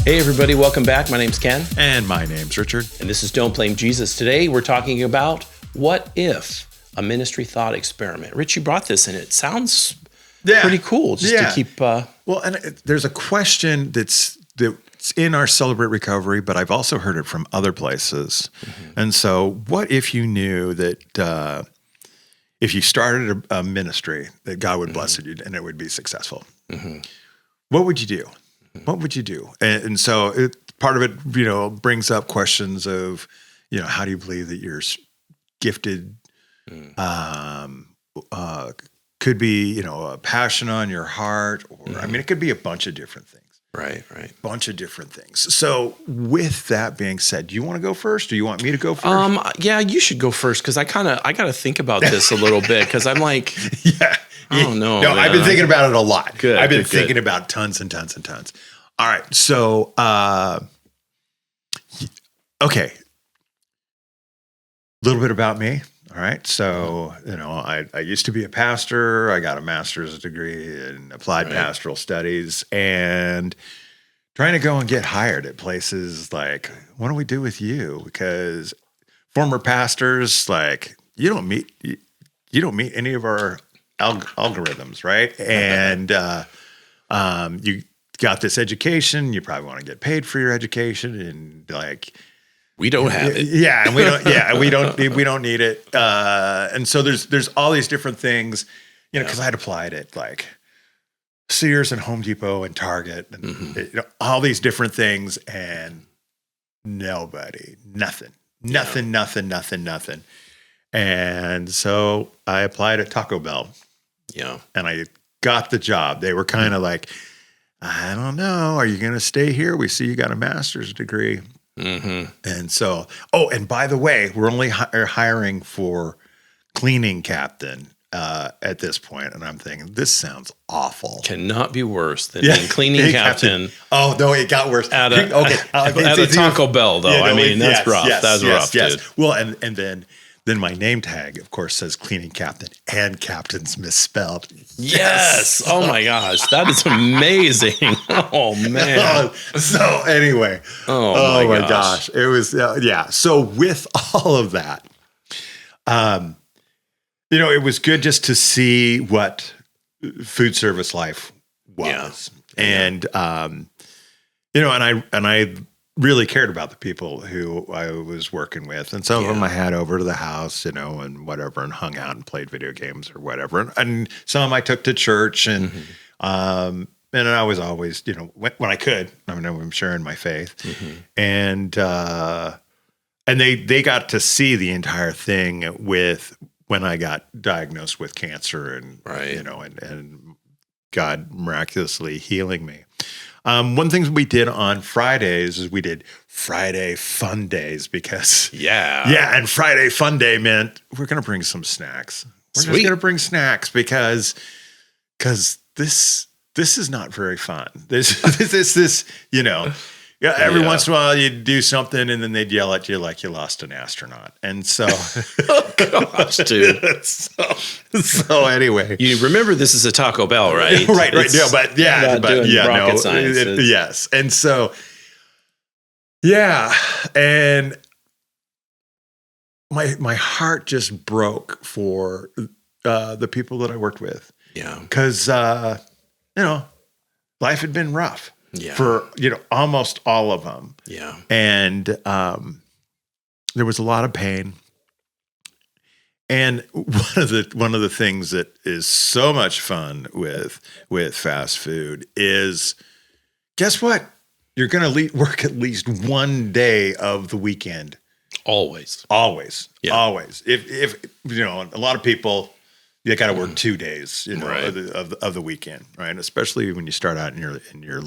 Hey everybody, welcome back. My name's Ken. And my name's Richard. And this is Don't Blame Jesus. Today we're talking about what if, a ministry thought experiment. Rich, you brought this and it sounds pretty cool just to keep... Well, and there's a question that's in our Celebrate Recovery, but I've also heard it from other places. Mm-hmm. And so what if you knew that if you started a ministry, that God would bless you and it would be successful? Mm-hmm. What would you do? What would you do? And so part of it, brings up questions of, how do you believe that you're gifted? Could be, a passion on your heart, or it could be a bunch of different things. Right. Bunch of different things. So with that being said, do you want to go first? Do you want me to go first? Yeah, you should go first because I got to think about this a little bit because I'm like, I don't know. No, I've been thinking about it a lot. Good. I've been thinking about tons and tons and tons. All right. So, okay. A little bit about me. All right. So, I used to be a pastor. I got a master's degree in applied pastoral studies and trying to go and get hired at places like, what do we do with you? Because former pastors, like, you don't meet any of our algorithms, right? And you got this education. You probably want to get paid for your education, and like we don't have it. Yeah, and we don't. Yeah, we don't need it. And so there's all these different things, because I'd applied at like Sears and Home Depot and Target, and all these different things, and nothing. And so I applied at Taco Bell. Yeah. And I got the job. They were kind of like, I don't know. Are you going to stay here? We see you got a master's degree. Mm-hmm. And so, and by the way, we're only hiring for cleaning captain at this point. And I'm thinking, this sounds awful. Cannot be worse than being cleaning captain. Oh, no, it got worse. At a Taco Bell, though. Yeah, that's rough. That's rough, dude. Well, and then my name tag, of course, says cleaning captain, and captain's misspelled. Yes. Oh my gosh, that is amazing. Oh man. So anyway. Oh my gosh. It was So with all of that, it was good just to see what food service life was, and and I really cared about the people who I was working with. And some of them I had over to the house, and whatever, and hung out and played video games or whatever. And some of them I took to church, and I was always, when I could, I'm sharing my faith. And they got to see the entire thing when I got diagnosed with cancer and, and God miraculously healing me. One thing we did on Fridays is we did Friday Fun Days because and Friday Fun Day meant we're going to bring some snacks. We're just going to bring snacks because this is not very fun. This every once in a while you do something and then they'd yell at you like you lost an astronaut. And so, gosh, dude. so anyway, you remember this is a Taco Bell, right? right. Yeah, but rocket science. Yes. And so, and my heart just broke for the people that I worked with. Yeah. Because, life had been rough. Yeah. For almost all of them. Yeah. And there was a lot of pain. And one of the things that is so much fun with fast food is, guess what? You're going to work at least one day of the weekend. Always. Yeah. Always. If a lot of people, you got to work 2 days, of the weekend, right? Especially when you start out in your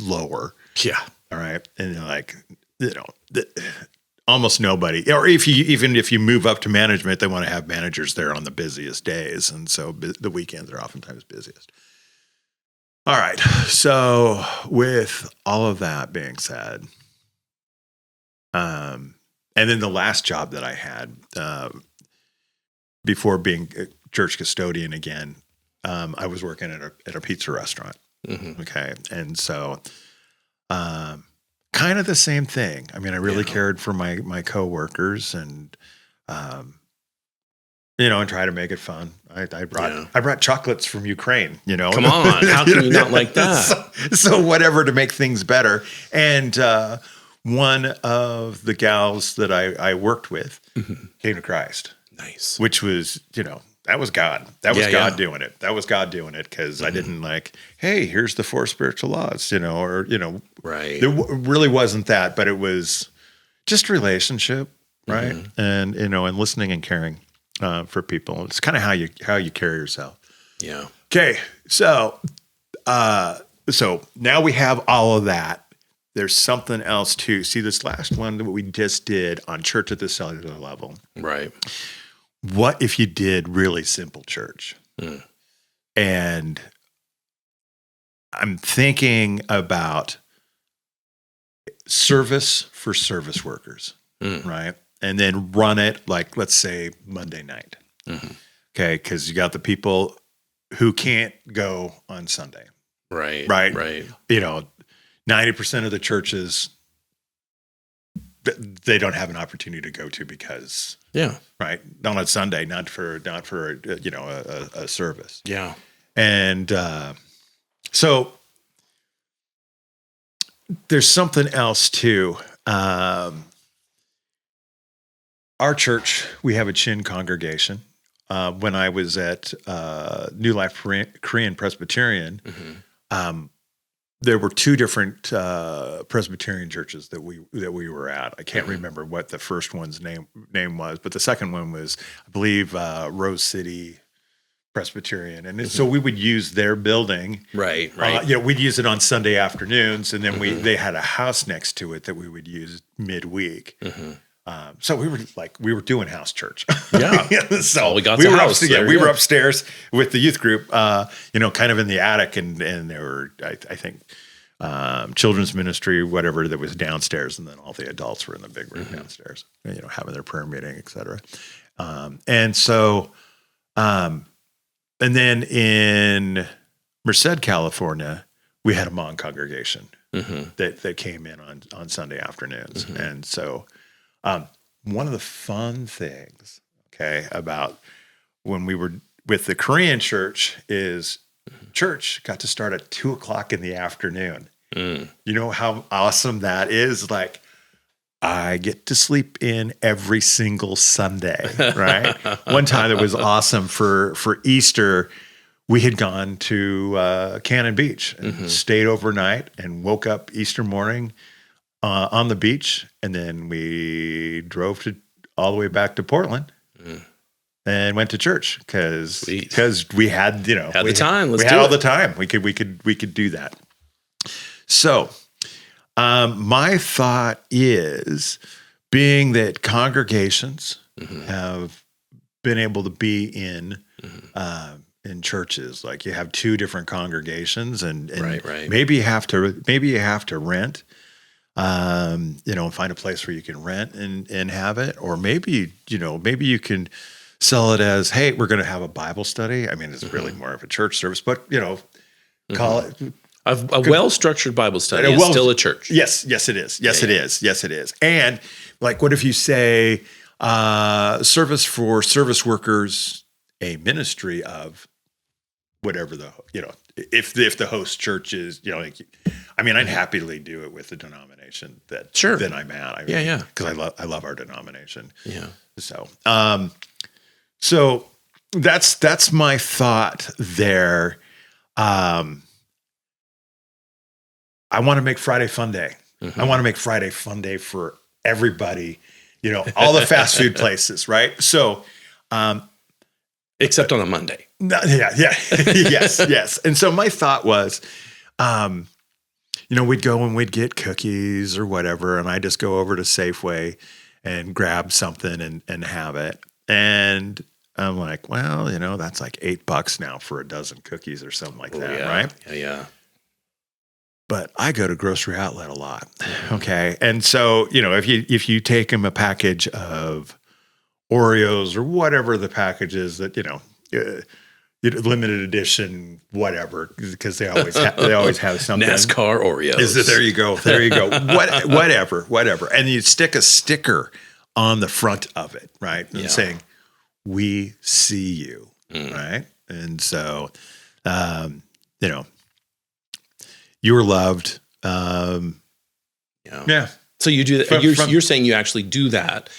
lower. Yeah. All right. And you're like, almost nobody, or even if you move up to management, they want to have managers there on the busiest days. And so the weekends are oftentimes busiest. All right. So with all of that being said, and then the last job that I had, before being a church custodian again, I was working at a pizza restaurant. Mm-hmm. Okay. And so kind of the same thing. I mean, I really cared for my coworkers and, and try to make it fun. I brought chocolates from Ukraine, Come on. How can you not like that? So whatever to make things better. And one of the gals that I worked with came to Christ. Nice. Which was, that was God. That was God doing it. That was God doing it because I didn't hey, here's the 4 spiritual laws, Right. There really wasn't that, but it was just relationship, right? And, and listening and caring for people. It's kind of how you carry yourself. Yeah. Okay. So now we have all of that. There's something else too. See, this last one that we just did on church at the cellular level. Right. What if you did really simple church? And I'm thinking about service for service workers, right? And then run it let's say Monday night. Okay, because you got the people who can't go on Sunday. Right. 90% of the churches they don't have an opportunity to go to because right, not on Sunday, not for a service. Yeah. And so there's something else too. Our church, we have a Chin congregation. When I was at New Life Korean Presbyterian, there were 2 different Presbyterian churches that we were at. I can't remember what the first one's name was, but the second one was, I believe, Rose City Presbyterian, and so we would use their building. Right. We'd use it on Sunday afternoons, and then they had a house next to it that we would use midweek. So we were doing house church. Yeah. So we got the house. We were upstairs with the youth group, kind of in the attic, and there were, I think, children's ministry, whatever, that was downstairs, and then all the adults were in the big room downstairs, having their prayer meeting, et cetera. And so, and then in Merced, California, we had a Hmong congregation that came in on Sunday afternoons, and so. One of the fun things, about when we were with the Korean church is church got to start at 2:00 in the afternoon. You know how awesome that is? I get to sleep in every single Sunday, right? One time it was awesome for Easter. We had gone to Cannon Beach and stayed overnight and woke up Easter morning on the beach, and then we drove all the way back to Portland and went to church because we had the time. We had all the time. We could do that. So my thought is, being that congregations have been able to be in churches, you have 2 different congregations, and right. maybe you have to rent. And find a place where you can rent and have it, or maybe you can sell it as, hey, we're going to have a Bible study. I mean, it's really more of a church service, but call it a well-structured Bible study is still a church. Yes, it is. Yes, it is. And what if you say service for service workers, a ministry of whatever if the host church is, I'd happily do it with the denomination that I'm at. Because I love our denomination. Yeah. So that's my thought there. I want to make Friday fun day. I want to make Friday fun day for everybody. All the fast food places, right? So, except on a Monday. No, yeah. yes. And so my thought was, we'd go and we'd get cookies or whatever, and I just go over to Safeway and grab something and have it. And I'm like, well, that's $8 now for a dozen cookies or something like that, right? Yeah. But I go to Grocery Outlet a lot, okay? And so, if you take them a package of Oreos or whatever the package is that, limited edition, whatever, because they always have something. NASCAR Oreos. There you go. Whatever. And you stick a sticker on the front of it, right? And saying, "We see you," right? And so, you're loved. Yeah. So you do that. You're saying you actually do that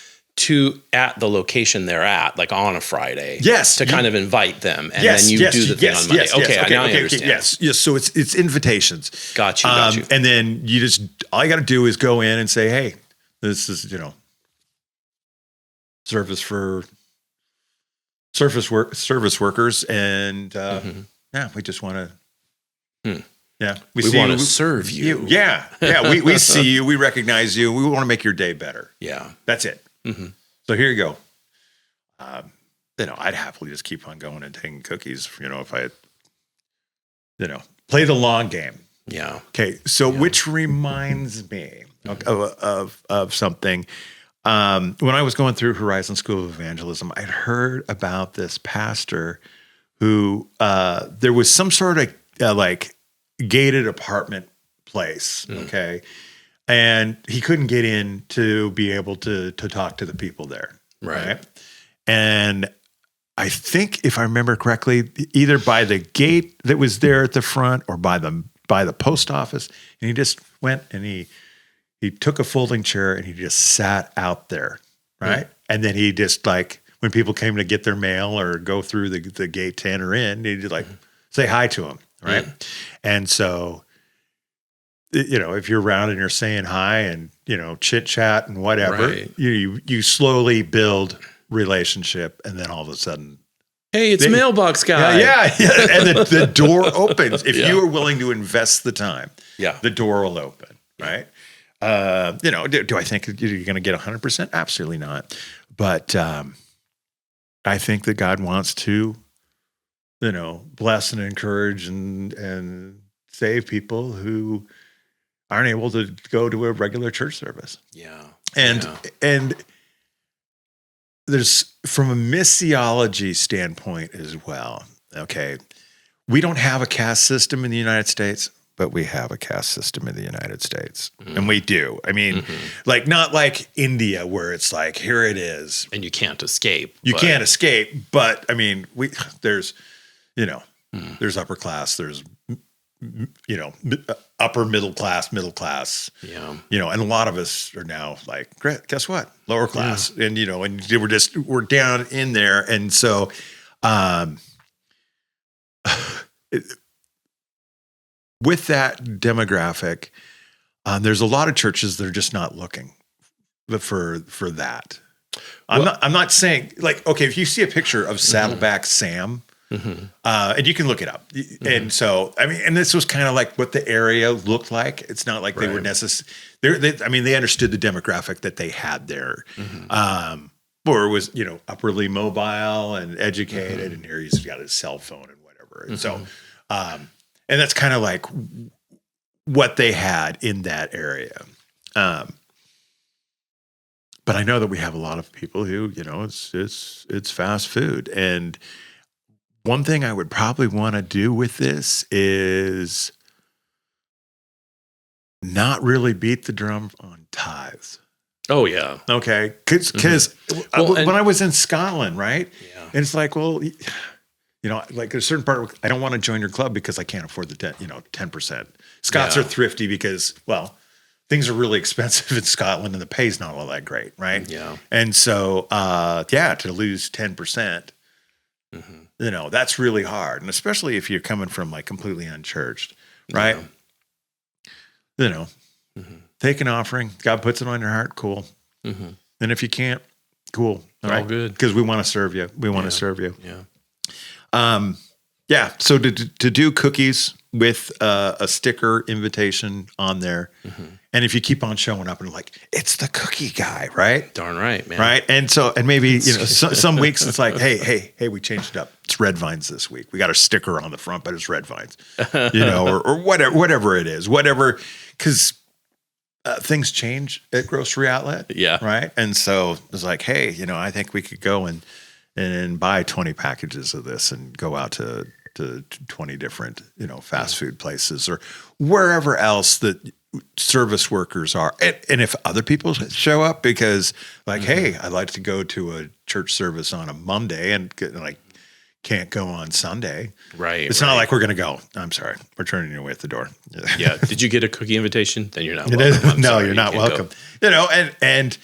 at the location they're at, like on a Friday. Yes. To kind of invite them. And then you do the thing on Monday. Okay, I understand. Yes. So it's invitations. Got you. And then all you got to do is go in and say, hey, this is, service for service workers. And we just want to, we want to serve you. We see you. We recognize you. We want to make your day better. Yeah. That's it. Mm-hmm. So here you go. I'd happily just keep on going and taking cookies, if I, play the long game. Yeah. Okay. So which reminds me of something. When I was going through Horizon School of Evangelism, I'd heard about this pastor who there was some sort of gated apartment place. Okay. And he couldn't get in to be able to talk to the people there. Right. And I think, if I remember correctly, either by the gate that was there at the front or by the post office, and he just went and he took a folding chair and he just sat out there. Right. And then he just when people came to get their mail or go through the gate to enter in, he'd say hi to them. Right. And so, if you're around and you're saying hi and, chit chat and whatever, you slowly build relationship. And then all of a sudden, hey, it's mailbox guy. Yeah. And the door opens. If you are willing to invest the time, the door will open. Right. Do I think you're going to get 100%? Absolutely not. But I think that God wants to, bless and encourage and save people who aren't able to go to a regular church service. Yeah. And there's, from a missiology standpoint as well, okay, we don't have a caste system in the United States, but we have a caste system in the United States. And we do. I mean, not like India where it's here it is. And you can't escape. Can't escape. But I mean, there's upper class, there's upper middle class. Yeah. And a lot of us are now great, guess what? Lower class. And, and we're down in there. And so, with that demographic, there's a lot of churches that are just not looking for that. I'm not saying if you see a picture of Saddleback Sam, and you can look it up. And so, I mean, and this was kind of what the area looked like. It's not like they were necessary. They understood the demographic that they had there. Or was, upperly mobile and educated, and here he's got his cell phone and whatever. And so, and that's kind of what they had in that area. But I know that we have a lot of people who, it's fast food. And one thing I would probably want to do with this is not really beat the drum on tithes. Oh, yeah. Okay. Because when I was in Scotland, right? Yeah. And it's there's a certain part where I don't want to join your club because I can't afford the 10%. Scots are thrifty because, things are really expensive in Scotland and the pay's not all that great, right? Yeah. And so, to lose 10%, that's really hard. And especially if you're coming from completely unchurched, right? Yeah. Take an offering. God puts it on your heart. Cool. And if you can't, cool. All good. Because we want to serve you. We want to serve you. Yeah. So to do cookies with a sticker invitation on there. And if you keep on showing up and it's the cookie guy, right? Darn right, man. Right. And so, and maybe, some weeks it's hey, we changed it up. It's red vines this week. We got a sticker on the front, but it's red vines, or whatever it is, because things change at Grocery Outlet. Yeah. Right. And so it's hey, I think we could go and and buy 20 packages of this and go out to 20 different, fast food places or wherever else that service workers are. And if other people show up because hey, I'd like to go to a church service on a Monday and can't go on Sunday. Right. It's not like we're going to go, I'm sorry, we're turning you away at the door. Yeah. Did you get a cookie invitation? Then you're not welcome. No, you're not welcome. And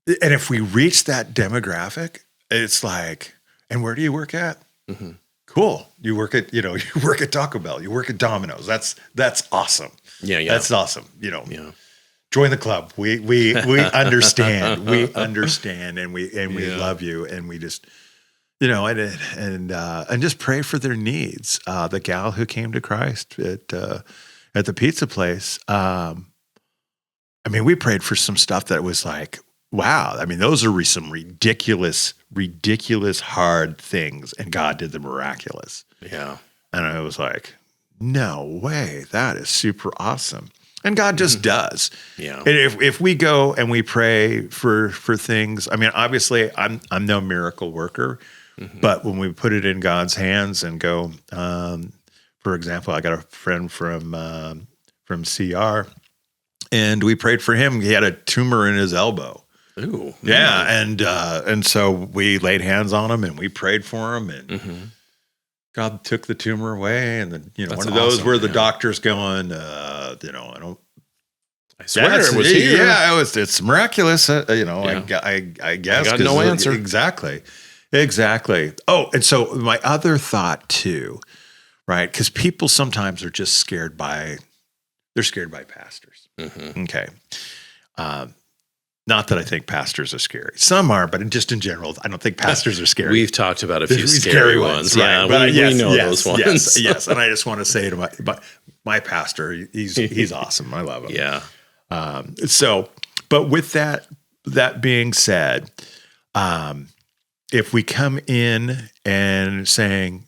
if we reach that demographic, it's like, and where do you work at? Mm-hmm. Cool. You work at, you work at Taco Bell, you work at Domino's. That's awesome. Yeah. That's awesome. Join the club. We understand. We understand and we love you. And we just, and just pray for their needs. The gal who came to Christ at the pizza place. We prayed for some stuff that was like, wow. Those are some ridiculous hard things, and God did the miraculous. Yeah. And I was like, no way. That is super awesome. And God just does. Yeah. And if we go and we pray for things, obviously I'm no miracle worker, but when we put it in God's hands and go, for example, I got a friend from CR, and we prayed for him. He had a tumor in his elbow. Ooh. Yeah. And so we laid hands on him and we prayed for him, and God took the tumor away. And then, That's one of those awesome, where the doctor's going, I swear it was here. Yeah, it's miraculous. I guess. I got no answer. Exactly. Oh, and so my other thought too, right? Because people sometimes are just scared by pastors. Mm-hmm. Okay. Not that I think pastors are scary. Some are, but just in general, I don't think pastors are scary. We've talked about a few scary ones. Right. Yeah, but we know those ones. Yes. And I just want to say to my pastor, he's awesome. I love him. Yeah. But with that being said, if we come in and saying,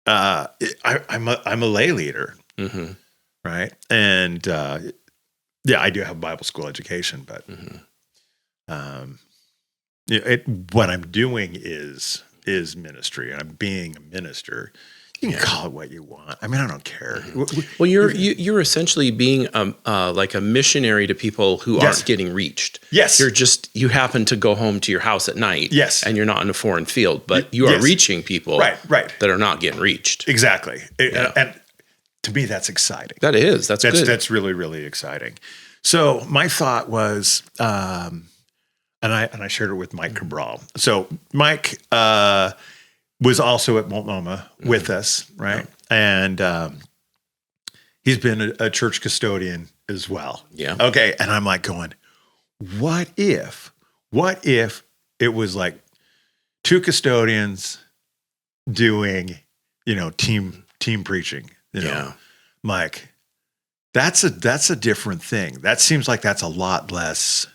I'm a lay leader, right? And I do have Bible school education, but what I'm doing is ministry, and I'm being a minister. You can call it what you want. I don't care. Well, you're essentially being like a missionary to people who aren't getting reached. Yes. You happen to go home to your house at night. Yes. And you're not in a foreign field, but you are reaching people right. that are not getting reached. Exactly. And to me, that's exciting. That is. That's good. That's really, really exciting. So my thought was, and I shared it with Mike Cabral. So Mike was also at Multnomah with us, right? Yeah. And he's been a church custodian as well. Yeah. Okay. And I'm like going, what if it was like two custodians doing, team preaching, Mike, that's a different thing. That seems like that's a lot less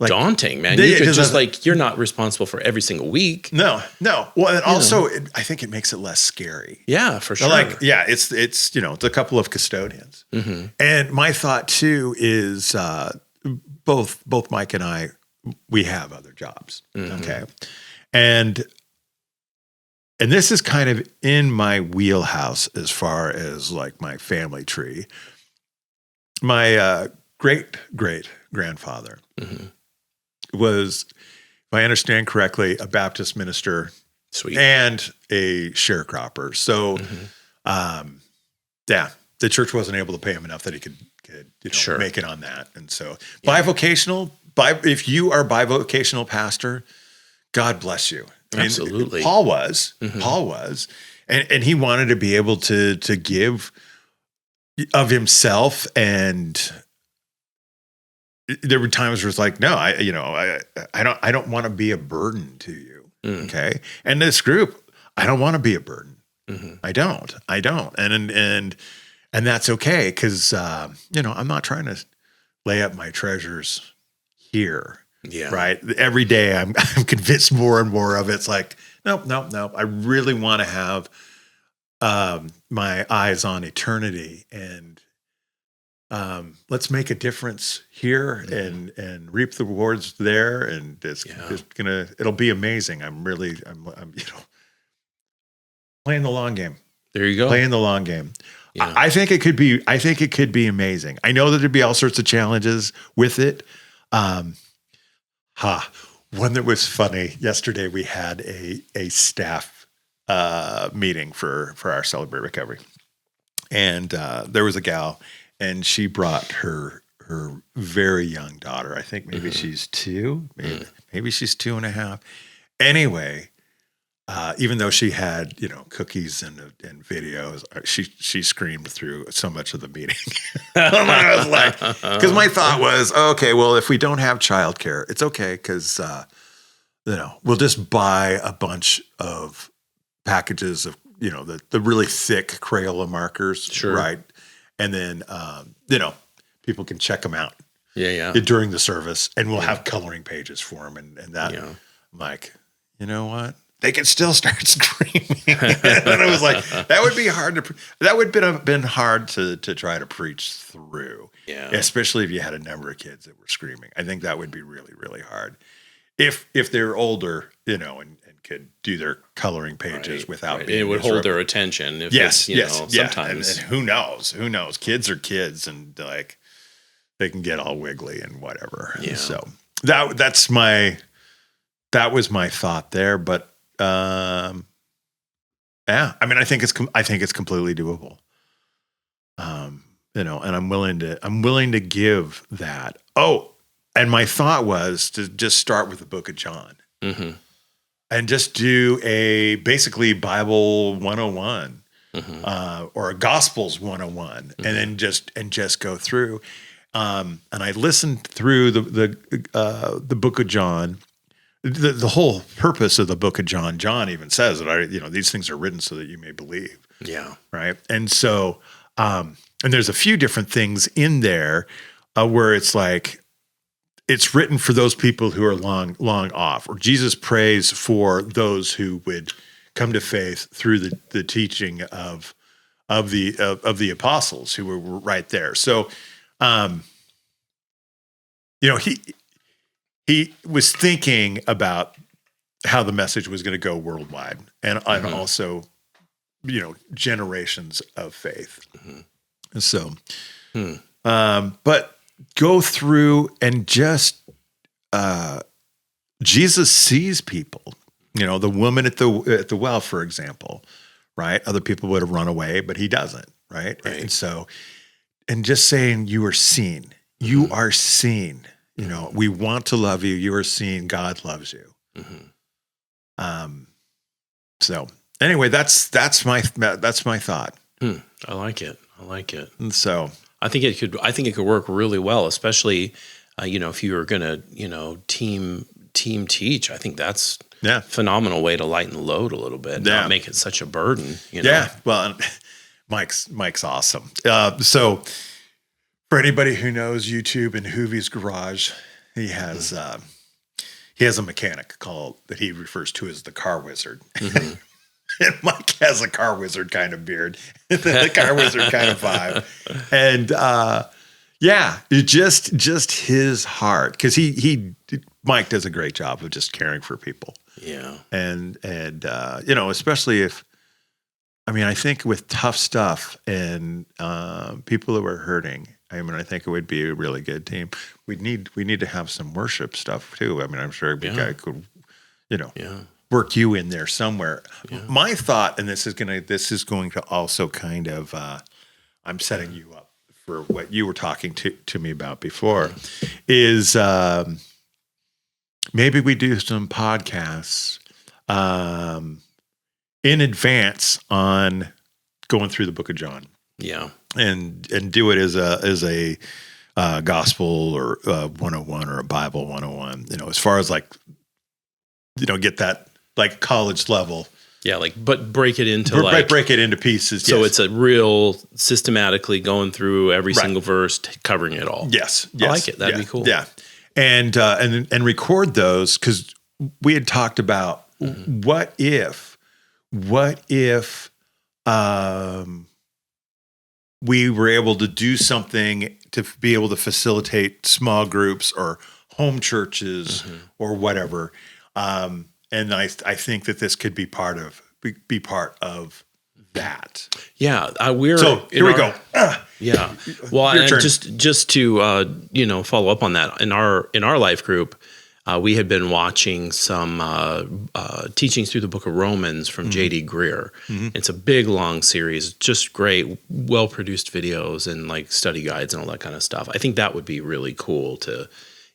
daunting, man. You could just you're not responsible for every single week. No. Well, and also I think it makes it less scary. Yeah, for sure. It's a couple of custodians. Mm-hmm. And my thought too is both Mike and I, we have other jobs. Mm-hmm. Okay. And this is kind of in my wheelhouse as far as my family tree. My great grandfather was, if I understand correctly, a Baptist minister. Sweet. And a sharecropper. So, the church wasn't able to pay him enough that he could make it on that. And so bivocational, if you are bivocational pastor, God bless you. Absolutely. Paul was, and he wanted to be able to give of himself. And there were times where it's like, no, I don't want to be a burden to you. Okay. And this group, I don't want to be a burden. I don't. And that's okay. Cause, I'm not trying to lay up my treasures here. Yeah. Right. Every day I'm convinced more and more of it. It's like, nope. I really want to have my eyes on eternity. And let's make a difference here and reap the rewards there. And it's it'll be amazing. I'm playing the long game. There you go. Playing the long game. Yeah. I think it could be amazing. I know that there'd be all sorts of challenges with it. One that was funny. Yesterday we had a staff meeting for our Celebrate Recovery. And there was a gal, and she brought her very young daughter. I think maybe she's 2, maybe she's 2.5. Anyway, even though she had, cookies and videos, she screamed through so much of the meeting. I was like, because my thought was, okay, well, if we don't have childcare, it's okay because, we'll just buy a bunch of packages of, the really thick Crayola markers, sure. Right? And then, people can check them out. Yeah. During the service, and we'll have coloring pages for them, and that. I'm like, you know what? They can still start screaming. And I was like, that would be hard that would have been hard to try to preach through. Yeah. Especially if you had a number of kids that were screaming. I think that would be really, really hard. If they're older, and could do their coloring pages without being it would hold their attention. If yes. Sometimes. And who knows? Kids are kids, and like they can get all wiggly and whatever. Yeah. So that was my thought there, but I mean, I think it's completely doable. And I'm willing to give that. Oh, and my thought was to just start with the book of John, and just do a basically Bible 101, or a Gospels 101, and then just go through. And I listened through the book of John. The whole purpose of the book of John even says that these things are written so that you may believe. Yeah. Right. And so, and there's a few different things in there where it's like, it's written for those people who are long off, or Jesus prays for those who would come to faith through the teaching of the apostles who were right there. So, he was thinking about how the message was going to go worldwide, and also, generations of faith. And so, but go through and just, Jesus sees people, the woman at the well, for example, right? Other people would have run away, but he doesn't, right? And so, and just saying, you are seen, you are seen. We want to love you. You are seen. God loves you. So anyway, that's my thought. I like it. And so I think it could work really well, especially, if you were going to, team teach. I think that's a phenomenal way to lighten the load a little bit, not make it such a burden. Yeah. Well, Mike's awesome. So, for anybody who knows YouTube and Hoovie's Garage, he has a mechanic that he refers to as the Car Wizard. And Mike has a Car Wizard kind of beard, the Car Wizard kind of vibe, and just his heart, because Mike does a great job of just caring for people. Yeah, and especially if. I think with tough stuff and people who are hurting, I think it would be a really good team. We need to have some worship stuff too. I'm sure I could, work you in there somewhere. Yeah. My thought, and this is going to also kind of, I'm setting you up for what you were talking to me about before, is maybe we do some podcasts in advance on going through the book of John. Yeah. And do it as a gospel or 101 or a Bible 101, as far as get that college level. Yeah. But break it into break it into pieces. So it's a real systematically going through every single verse, covering it all. Yes. I like it. That'd be cool. Yeah. And record those, because we had talked about what if we were able to do something to be able to facilitate small groups or home churches or whatever. And I think that this could be part of that. Yeah, here we go. Yeah. Well, and just to follow up on that, in our life group, we had been watching some teachings through the book of Romans from J.D. Greer. It's a big, long series, just great, well-produced videos and like study guides and all that kind of stuff. I think that would be really cool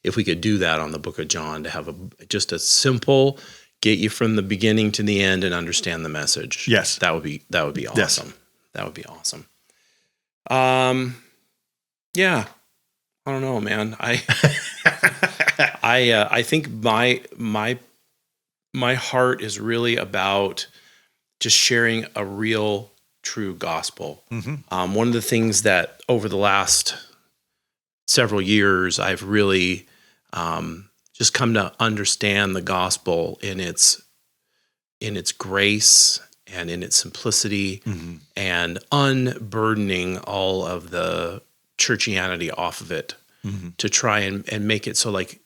if we could do that on the book of John, to have just a simple, get you from the beginning to the end and understand the message. Yes. That would be awesome. Yes. That would be awesome. Yeah. I don't know, man. I think my heart is really about just sharing a real, true gospel. One of the things that over the last several years I've really just come to understand the gospel in its grace and in its simplicity, and unburdening all of the churchianity off of it, to try and make it so like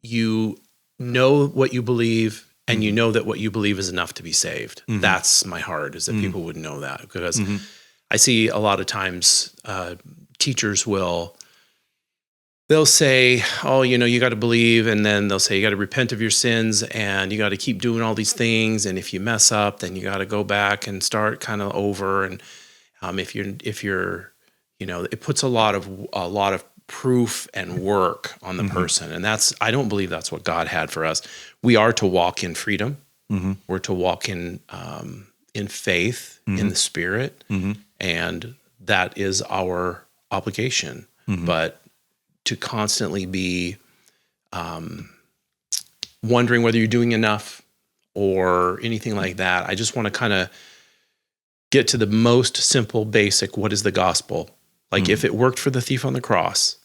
you know what you believe, and you know that what you believe is enough to be saved. That's my heart, is that people would know that, because I see a lot of times teachers they'll say, oh, you got to believe, and then they'll say you got to repent of your sins, and you got to keep doing all these things, and if you mess up, then you got to go back and start kind of over. And if you're it puts a lot of proof and work on the person, and I don't believe that's what God had for us. We are to walk in freedom. We're to walk in faith, in the Spirit, and that is our obligation. But to constantly be wondering whether you're doing enough or anything like that, I just want to kind of get to the most simple, basic, what is the gospel? Like if it worked for the thief on the cross,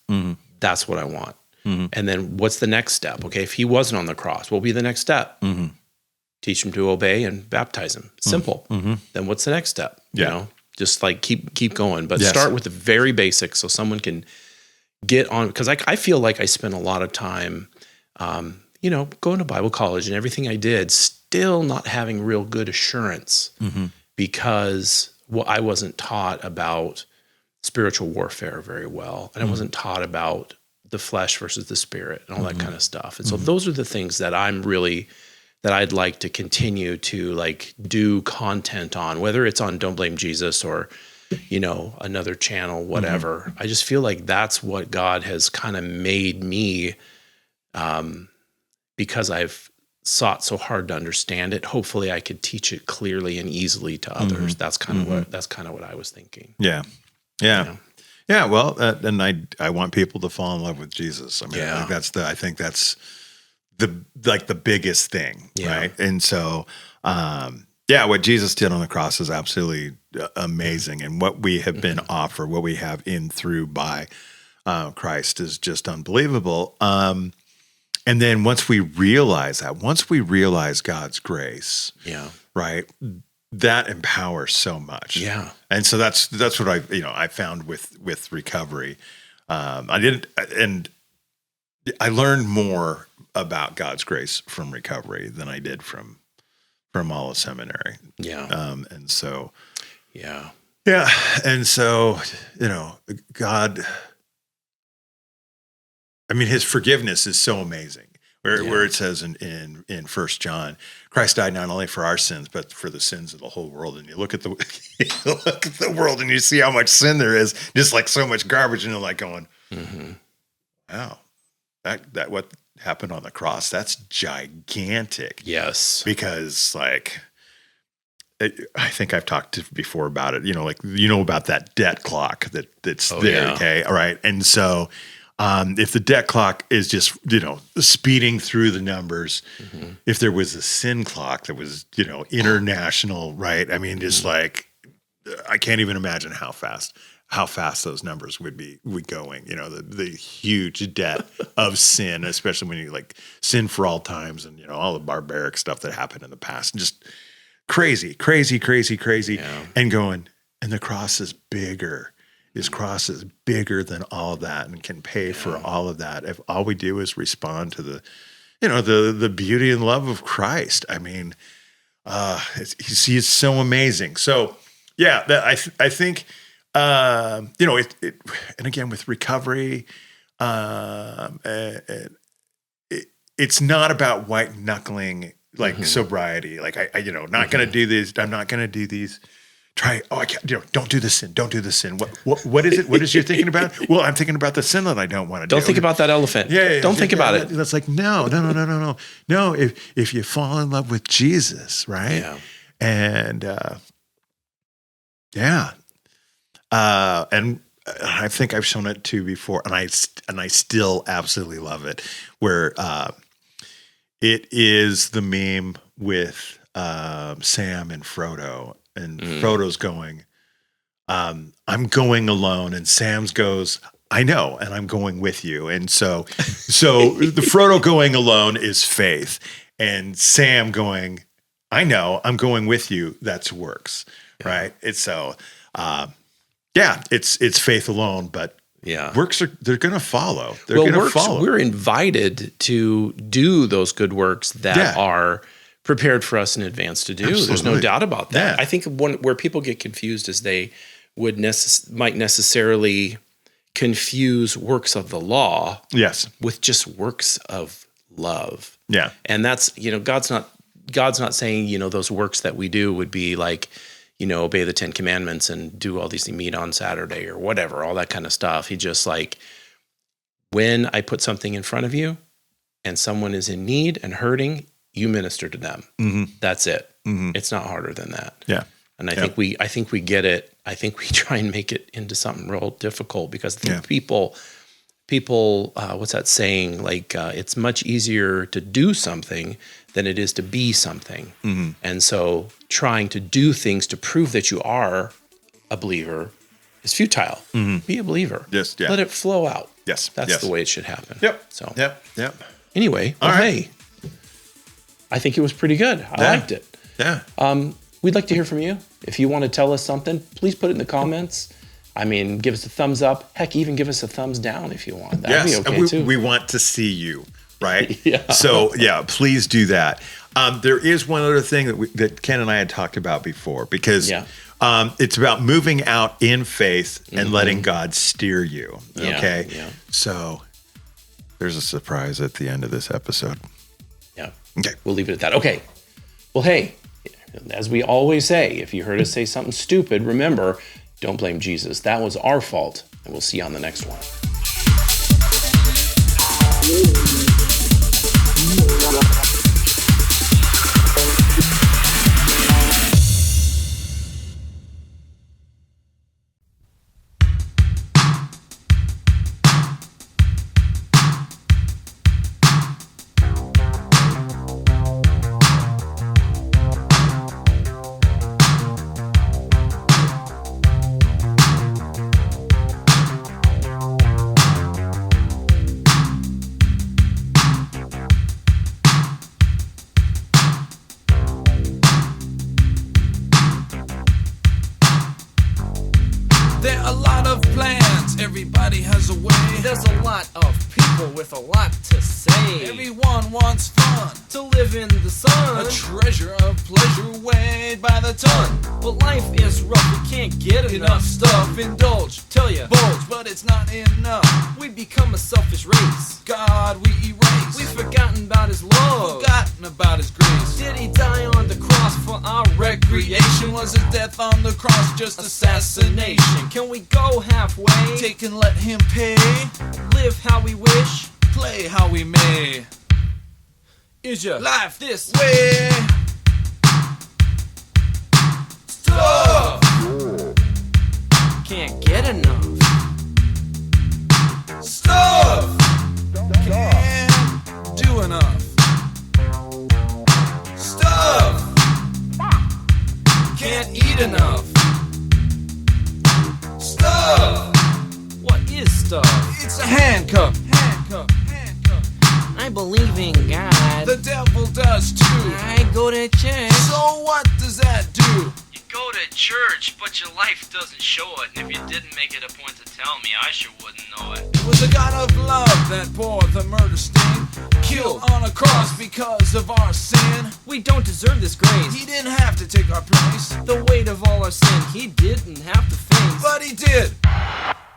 that's what I want. And then what's the next step? Okay, if he wasn't on the cross, what will be the next step? Teach him to obey and baptize him. Simple. Then what's the next step? Just like keep going, but start with the very basics so someone can get on, because I feel like I spent a lot of time, going to Bible college and everything I did, still not having real good assurance, because I wasn't taught about spiritual warfare very well, and I wasn't taught about the flesh versus the spirit and all that kind of stuff. And so those are the things that I'd like to continue to like do content on, whether it's on Don't Blame Jesus or another channel, whatever. I just feel like that's what God has kind of made me, because I've sought so hard to understand it. Hopefully I could teach it clearly and easily to others. That's kind of what I was thinking. Yeah. Well, and I want people to fall in love with Jesus. I mean, I think that's the biggest thing. Right. And so, what Jesus did on the cross is absolutely amazing. And what we have been offered, what we have in through by Christ is just unbelievable. And then once we realize God's grace, right, that empowers so much. Yeah. And so that's what I found with recovery. I learned more about God's grace from recovery than I did from all of seminary. Yeah. And so, yeah. And so, God, I mean, his forgiveness is so amazing. Where it says in 1 John, Christ died not only for our sins, but for the sins of the whole world. And you look at the world and you see how much sin there is, just like so much garbage. And you're like going, wow, that what happened on the cross, that's gigantic. Yes. Because I think I've talked before about it, about that debt clock that's there. Yeah. Okay. All right. And so, if the debt clock is just, speeding through the numbers, if there was a sin clock that was, international, right? I mean, just I can't even imagine how fast those numbers would be going, the huge debt of sin, especially when you sin for all times and, all the barbaric stuff that happened in the past, and just crazy, yeah. And the cross is bigger. His cross is bigger than all of that and can pay for all of that. If all we do is respond to the beauty and love of Christ. I mean, he's so amazing. So yeah, I think, and again, with recovery, it's not about white knuckling, like sobriety. Like not going to do this. I'm not going to do these. I can't, don't do this sin. Don't do this sin. What is it? What is you thinking about? Well, I'm thinking about the sin that I don't want to do. Don't think about that elephant. Don't think about it. That's like, no. No, if you fall in love with Jesus, right? Yeah. And, and I think I've shown it to you before, and I still absolutely love it, where, it is the meme with, Sam and Frodo. And Frodo's going, I'm going alone. And Sam's goes, I know, and I'm going with you. And so the Frodo going alone is faith. And Sam going, I know, I'm going with you. That's works, right? It's so, it's faith alone, but works they're going to follow. They're going to follow. We're invited to do those good works that are prepared for us in advance to do. Absolutely. There's no doubt about that. I think where people get confused is they might necessarily confuse works of the law with just works of love. Yeah. And that's, God's not saying, those works that we do would be like, obey the 10 commandments and do all these, meet on Saturday or whatever, all that kind of stuff. He just like, when I put something in front of you and someone is in need and hurting, you minister to them. That's it. It's not harder than that. Yeah. And I think we get it. I think we try and make it into something real difficult because I think people, what's that saying? Like, it's much easier to do something than it is to be something. And so trying to do things to prove that you are a believer is futile. Be a believer. Yes. Yeah. Let it flow out. Yes. That's the way it should happen. Yep. So. Yep. Anyway, hey, I think it was pretty good. I liked it. Yeah. We'd like to hear from you. If you want to tell us something, please put it in the comments. I mean, give us a thumbs up. Heck, even give us a thumbs down if you want. That'd be okay too. We want to see you, right? Yeah. So please do that. There is one other thing that Ken and I had talked about before, because it's about moving out in faith and letting God steer you. Okay. Yeah. So there's a surprise at the end of this episode. Yeah. Okay. We'll leave it at that. Okay. Well, hey, as we always say, if you heard us say something stupid, remember, don't blame Jesus. That was our fault. And we'll see you on the next one. There are a lot of plans, everybody has a way. There's a lot of people with a lot to say. Everyone wants fun, to live in the sun, a treasure of pleasure weighed by the ton. But life is rough, we can't get enough stuff. Indulge, tell ya, bulge, but it's not enough. We become a selfish race. God we erase. We've forgotten about his love, forgotten about his grace. Did he die on the cross for our recreation? Was his death on the cross just assassination? Can we go halfway? Take and let him pay. Live how we wish, play how we may. Is your life this way? Stuff can't get enough. Stuff can't do enough. Stuff can't eat enough. Stuff. What is stuff? It's a handcuff. I believe in God. The devil does too. I go to church. So what does that do? You go to church, but your life doesn't show it. And if you didn't make it a point to tell me, I sure wouldn't know it. It was the God of love that bore the murder stain, killed on a cross because of our sin. We don't deserve this grace. He didn't have to take our place, The weight of all our sin, he didn't have to face. but he did.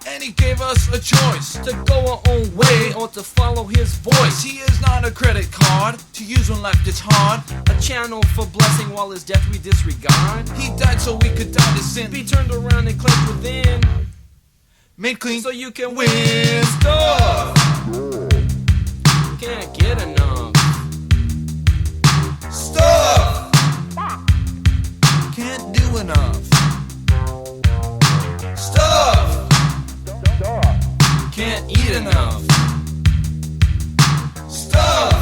And he gave us a choice To go our own way or to follow his voice. He is not a credit card to use when life gets hard. A channel for blessing while his death we disregard. He died so we could die to sin. Be turned around and cleansed within, Made clean so you can win win stuff. Can't get enough. Stuff. Can't do enough. Stuff. Can't eat enough. Stuff.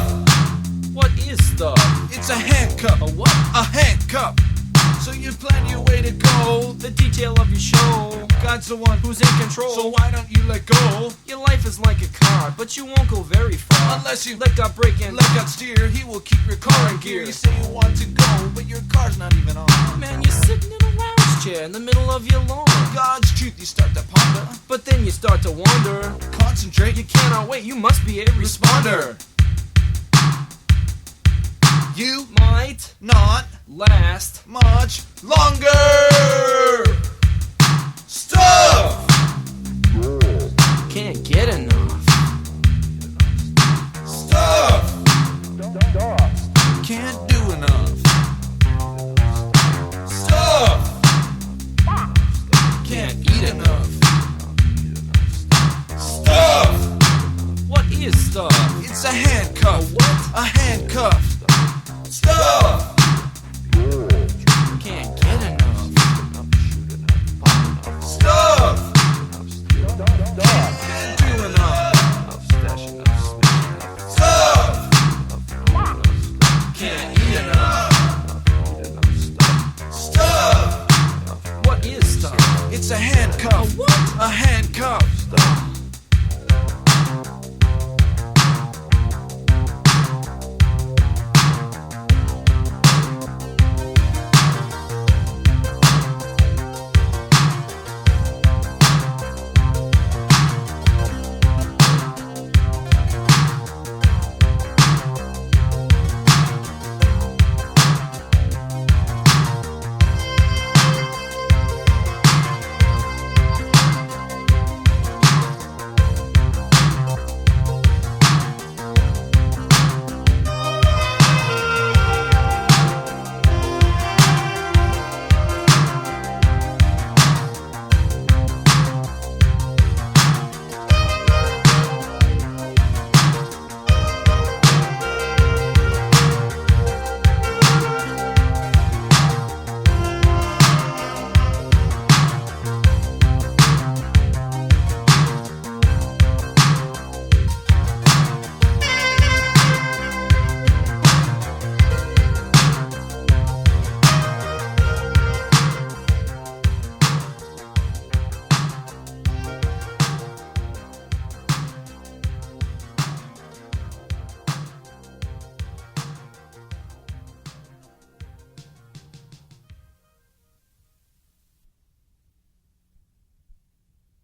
What is stuff? It's a handcuff. A what? A handcuff. So you plan your way to go. The detail of your show. God's the one Who's in control? So why don't you let go? Your life is like a car, but you won't go very far Unless you let God break in. let God steer. He will keep your car in gear. You say you want to go, but your car's not even on. Man, you're sitting in a lounge chair in the middle of your lawn. God's truth you start to ponder. But then you start to wonder. Concentrate. You cannot wait, you must be a responder. You Might not last. much longer. Stuff. Can't get enough. Stuff. Can't do enough. Stuff. Can't eat enough. Stuff. What is stuff? It's a handcuff. What? A handcuff. Stuff. Can't get enough. Stuff. Can't do enough. Stuff. Can't eat enough. Stuff. What is stuff? It's a handcuff. A what? A handcuff.